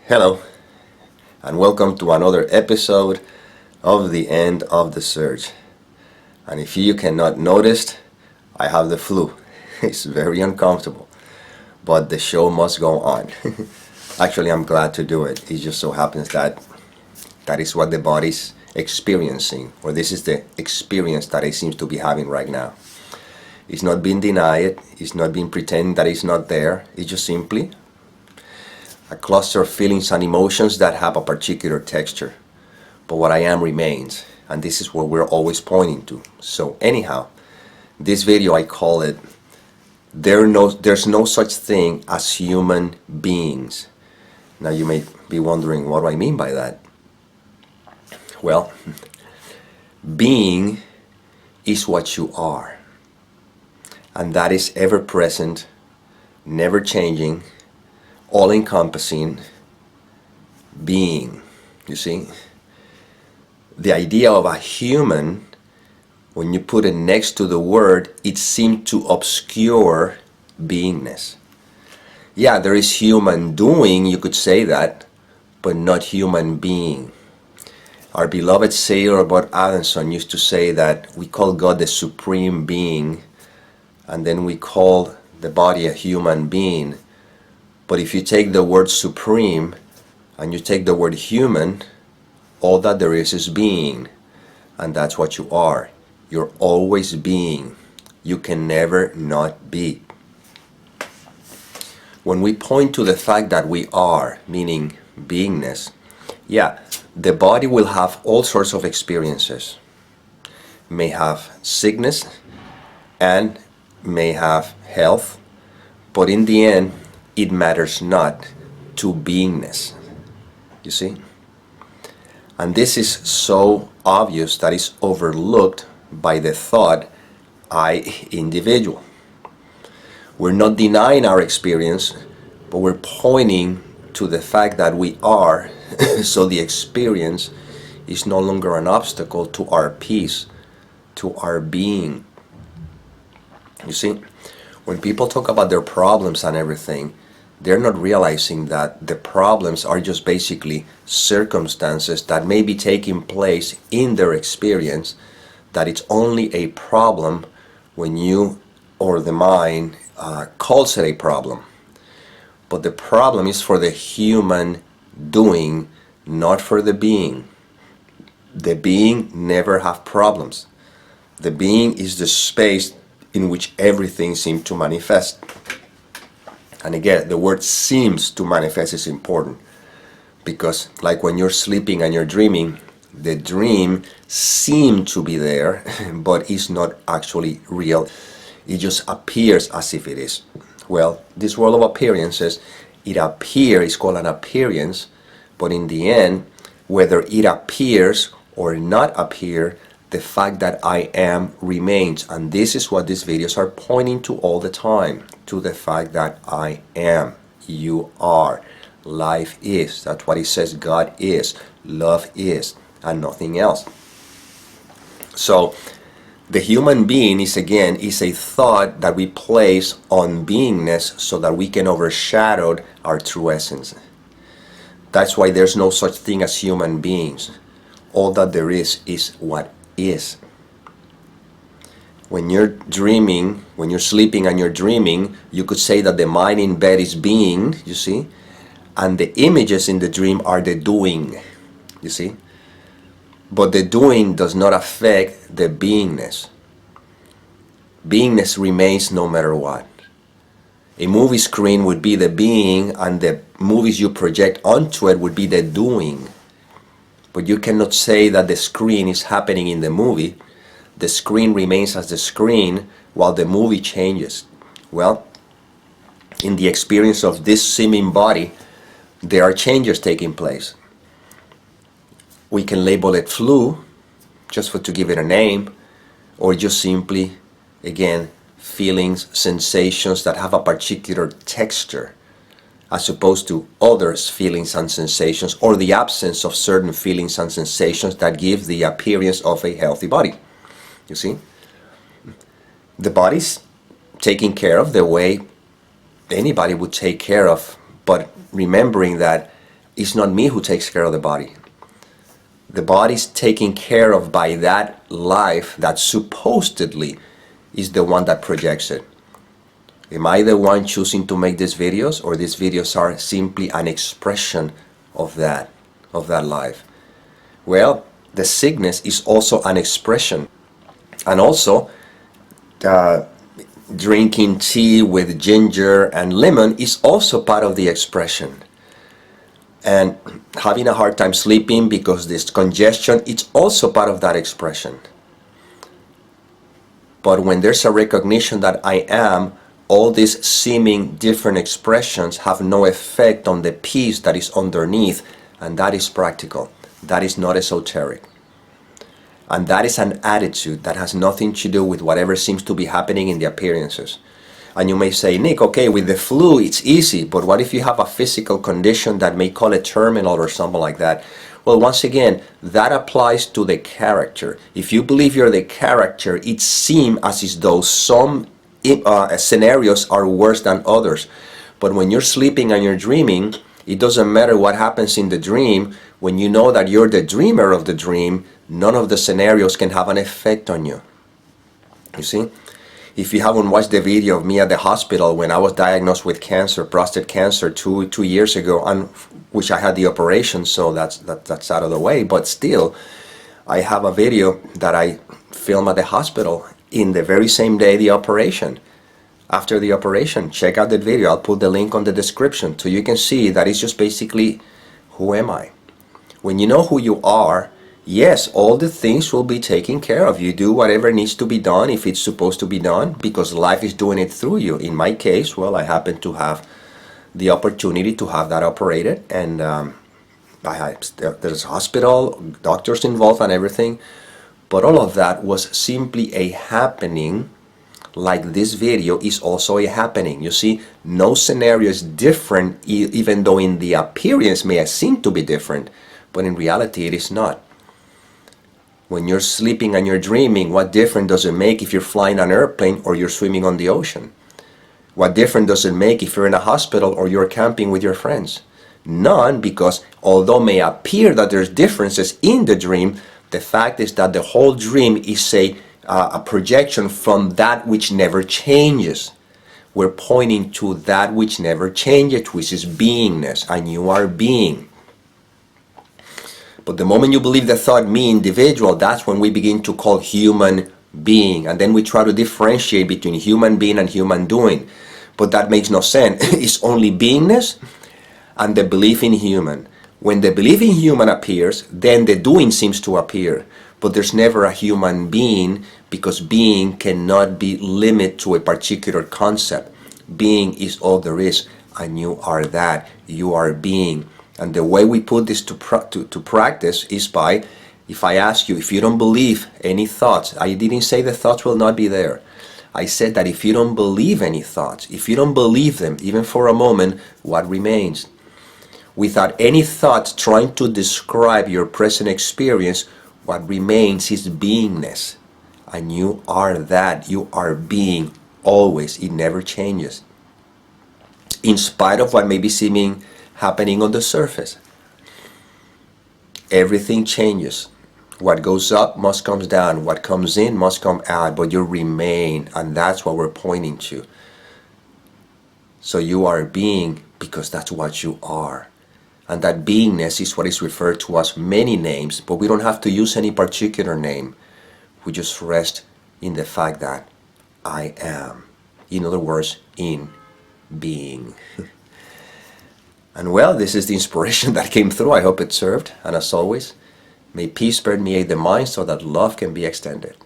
Hello, and welcome to another episode of The End of the Search. And if you cannot notice, I have the flu. It's very uncomfortable, but the show must go on. Actually, I'm glad to do it. It just so happens that that is what the body's experiencing, or this is the experience that it seems to be having right now. It's not being denied, it's not being pretending that it's not there, it's just simply a cluster of feelings and emotions that have a particular texture. But what I am remains, and this is what we're always pointing to. So anyhow, this video I call it, there's no such thing as human beings. Now you may be wondering, what do I mean by that? Well, being is what you are. And that is ever present, never changing, all-encompassing being. You see, the idea of a human, when you put it next to the word, it seemed to obscure beingness. Yeah, there is human doing, you could say that, but not human being. Our beloved sailor Bob Adenson used to say that we call God the supreme being, and then we call the body a human being. But if you take the word supreme and you take the word human, all that there is being. And that's what you are. You're always being. You can never not be. When we point to the fact that we are, meaning beingness, yeah, the body will have all sorts of experiences. May have sickness and may have health, but in the end, it matters not to beingness. You see? And this is so obvious that it's overlooked by the thought, I, individual. We're not denying our experience, but we're pointing to the fact that we are, so the experience is no longer an obstacle to our peace, to our being. You see? When people talk about their problems and everything, they're not realizing that the problems are just basically circumstances that may be taking place in their experience, that it's only a problem when you or the mind calls it a problem. But the problem is for the human doing, not for the being. The being never have problems. The being is the space in which everything seems to manifest. And again, the word seems to manifest is important, because like when you're sleeping and you're dreaming, the dream seems to be there, but it's not actually real. It just appears as if it is. Well, this world of appearances, it appears, it's called an appearance, but in the end, whether it appears or not appear, the fact that I am remains. And this is what these videos are pointing to all the time, to the fact that I am, you are, life is. That's what it says God is, love is, and nothing else. So the human being is a thought that we place on beingness so that we can overshadow our true essence. That's why there's no such thing as human beings. All that there is what is. When you're dreaming, when you're sleeping and you're dreaming, you could say that the mind in bed is being, you see, and the images in the dream are the doing, you see. But the doing does not affect the beingness. Beingness remains no matter what. A movie screen would be the being, and the movies you project onto it would be the doing. But you cannot say that the screen is happening in the movie. The screen remains as the screen while the movie changes. Well, in the experience of this seeming body, there are changes taking place. We can label it flu, just to give it a name, or just simply, again, feelings, sensations that have a particular texture, as opposed to others' feelings and sensations, or the absence of certain feelings and sensations that give the appearance of a healthy body. You see? The body's taken care of the way anybody would take care of, but remembering that it's not me who takes care of the body. The body's taken care of by that life that supposedly is the one that projects it. Am I the one choosing to make these videos, or these videos are simply an expression of that life? Well, the sickness is also an expression. And also, drinking tea with ginger and lemon is also part of the expression. And having a hard time sleeping because there's congestion, it's also part of that expression. But when there's a recognition that I am, all these seeming different expressions have no effect on the peace that is underneath, and that is practical. That is not esoteric. And that is an attitude that has nothing to do with whatever seems to be happening in the appearances. And you may say, Nick, okay, with the flu it's easy, but what if you have a physical condition that may call it terminal or something like that? Well, once again, that applies to the character. If you believe you're the character, it seems as though some scenarios are worse than others. But when you're sleeping and you're dreaming, it doesn't matter what happens in the dream. When you know that you're the dreamer of the dream, none of the scenarios can have an effect on you. You see? If you haven't watched the video of me at the hospital when I was diagnosed with cancer, prostate cancer, two years ago, and which I had the operation, so that's out of the way. But still, I have a video that I filmed at the hospital in the very same day the operation. After the operation, check out that video. I'll put the link on the description so you can see that it's just basically, who am I? When you know who you are, yes, all the things will be taken care of. You do whatever needs to be done if it's supposed to be done, because life is doing it through you. In my case, well, I happen to have the opportunity to have that operated, and there's a hospital, doctors involved and everything, but all of that was simply a happening, like this video is also a happening. You see, no scenario is different, even though in the appearance may seem to be different, but in reality it is not. When you're sleeping and you're dreaming, what difference does it make if you're flying an airplane or you're swimming on the ocean? What difference does it make if you're in a hospital or you're camping with your friends? None, because although it may appear that there's differences in the dream, the fact is that the whole dream is a projection from that which never changes. We're pointing to that which never changes, which is beingness, and you are being. But the moment you believe the thought me, individual, that's when we begin to call human being. And then we try to differentiate between human being and human doing. But that makes no sense. It's only beingness and the belief in human. When the belief in human appears, then the doing seems to appear. But there's never a human being, because being cannot be limited to a particular concept. Being is all there is, and you are that. You are being. And the way we put this to practice is by, if I ask you, if you don't believe any thoughts, I didn't say the thoughts will not be there. I said that if you don't believe any thoughts, if you don't believe them, even for a moment, what remains? Without any thoughts trying to describe your present experience, what remains is beingness. And you are that. You are being always. It never changes. In spite of what may be seeming happening on the surface. Everything changes. What goes up must come down. What comes in must come out. But you remain, and that's what we're pointing to. So you are being because that's what you are. And that beingness is what is referred to as many names, but we don't have to use any particular name. We just rest in the fact that I am. In other words, in being. And well, this is the inspiration that came through. I hope it served. And as always, may peace permeate the mind so that love can be extended.